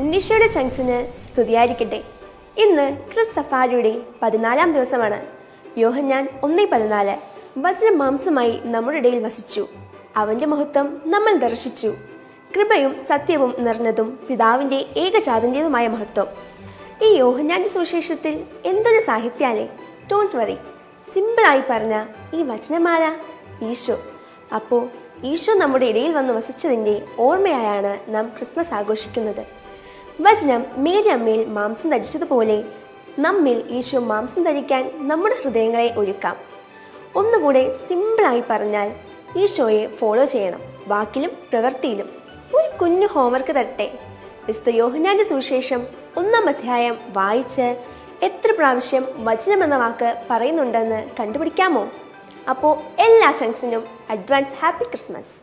ഉണ്ണീശോയുടെ ചങ്സിന് സ്തുതിയായിരിക്കട്ടെ. ഇന്ന് ക്രിസ് സഫാരിയുടെ 14-ാം ദിവസമാണ്. യോഹന്നാൻ 1:14 വചനം മാംസമായി നമ്മുടെ ഇടയിൽ വസിച്ചു, അവന്റെ മഹത്വം നമ്മൾ ദർശിച്ചു, കൃപയും സത്യവും നിറഞ്ഞതും പിതാവിന്റെ ഏകജാതന്റേതുമായ മഹത്വം. ഈ യോഹന്നാന്റെ സുവിശേഷത്തിൽ എന്തൊരു സാഹിത്യാലേ. ഡോണ്ട് വറി, സിമ്പിളായി പറഞ്ഞ ഈ വചനമാല ഈശോ. അപ്പോൾ ഈശോ നമ്മുടെ ഇടയിൽ വന്ന് വസിച്ചതിൻ്റെ ഓർമ്മയായാണ് നാം ക്രിസ്മസ് ആഘോഷിക്കുന്നത്. വചനം മേരി അമ്മയിൽ മാംസം ധരിച്ചതുപോലെ നമ്മിൽ ഈശോ മാംസം ധരിക്കാൻ നമ്മുടെ ഹൃദയങ്ങളെ ഒരുക്കാം. ഒന്നുകൂടെ സിമ്പിളായി പറഞ്ഞാൽ ഈശോയെ ഫോളോ ചെയ്യണം, വാക്കിലും പ്രവൃത്തിയിലും. ഒരു കുഞ്ഞു ഹോംവർക്ക് തരട്ടെ. വിശുദ്ധ യോഹന്നാന്റെ സുവിശേഷം 1-ാം അധ്യായം വായിച്ച് എത്ര പ്രാവശ്യം വചനം എന്ന വാക്ക് പറയുന്നുണ്ടെന്ന് കണ്ടുപിടിക്കാമോ? അപ്പോൾ എല്ലാ ചങ്സിനും അഡ്വാൻസ് ഹാപ്പി ക്രിസ്മസ്.